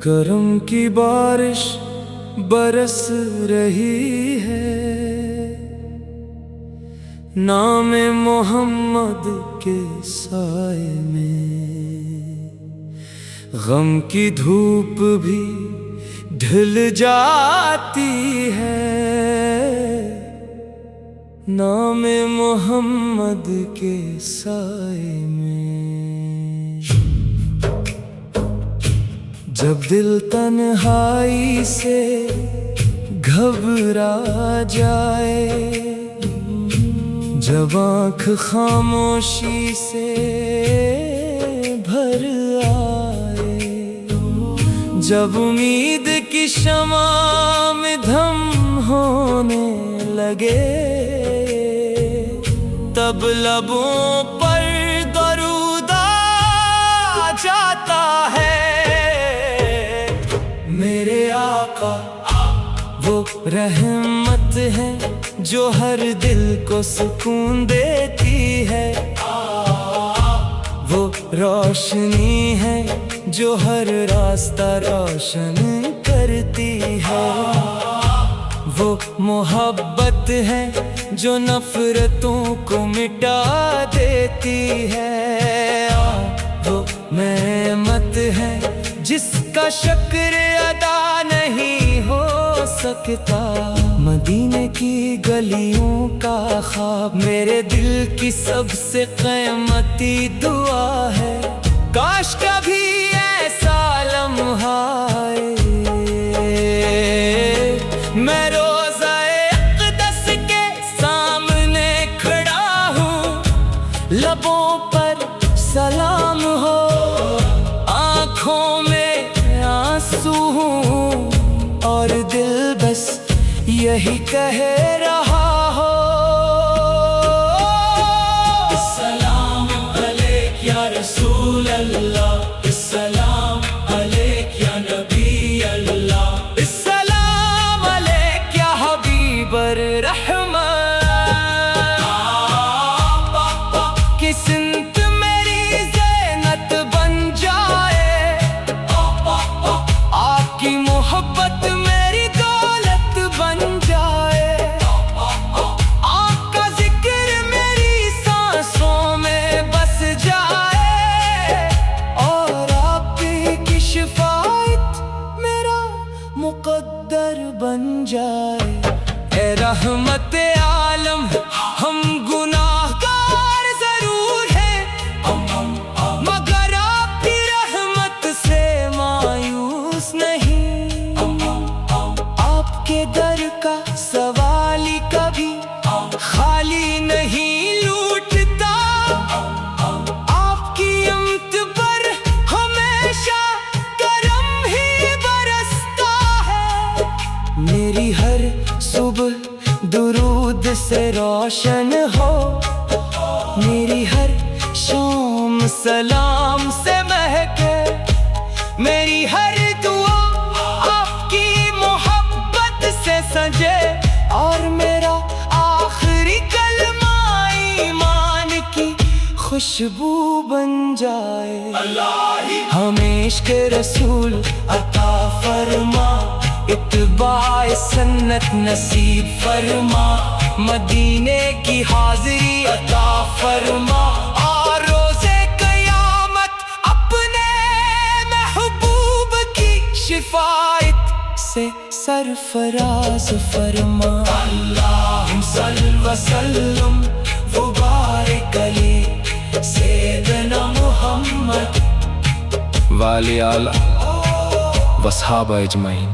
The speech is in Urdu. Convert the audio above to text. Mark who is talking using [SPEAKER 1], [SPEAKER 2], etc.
[SPEAKER 1] کرم کی بارش برس رہی ہے، نام محمد کے سائے میں غم کی دھوپ بھی ڈھل جاتی ہے، نام محمد کے سائے میں۔ جب دل تنہائی سے گھبرا جائے، جب آنکھ خاموشی سے بھر آئے، جب امید کی شمع میں دھم ہونے لگے، تب لبوں پر درود آ جاتا ہے۔ میرے آقا وہ رحمت ہے جو ہر دل کو سکون دیتی ہے، وہ روشنی ہے جو ہر راستہ روشن کرتی ہے، وہ محبت ہے جو نفرتوں کو مٹا دیتی ہے، وہ نعمت ہے جس کا شکر ادا نہیں ہو سکتا۔ مدینے کی گلیوں کا خواب میرے دل کی سب سے قیمتی دعا ہے، کاش کبھی ایسا لمحہ آئے، میں روضہ اقدس کے سامنے کھڑا ہوں، لبوں پر سلام ہو، آنکھوں میں آنسو ہوں، اور دل بس یہی کہہ رہا ہو، السلام علیک یا رسول اللہ، السلام علیک یا نبی اللہ، السلام علیک یا حبیب الرحمن، کہ سنت میری زینت بن جائے، آپ کی محبت میری دولت بن جائے، آپ کا ذکر میری سانسوں میں بس جائے، اور آپ کی شفاعت میرا مقدر بن جائے۔ اے رحمت عالم، ہم گناہ گار ضرور ہیں، مگر آپ کی رحمت سے مایوس نہیں، آپ کے در کا سوالی کبھی خالی نہیں لوٹتا، آپ کی امت پر ہمیشہ کرم ہی برستا ہے، میری ہر صبح درود سے روشن ہو، میری ہر شام سلام سے مہکے، میری ہر دعا آپ کی محبت سے سجے، اور میرا آخری کلمہ ایمان کی خوشبو بن جائے۔ ہمیں عشق رسول عطا فرما، اتباع سنت نصیب فرما، مدینے کی حاضری عطا فرما، اور روزے قیامت اپنے محبوب کی شفاعت سے سرفراز فرما۔ اللہم صل وسلم وبارک علی سیدنا محمد
[SPEAKER 2] وعلی آلہ وصحابہ اجمعین۔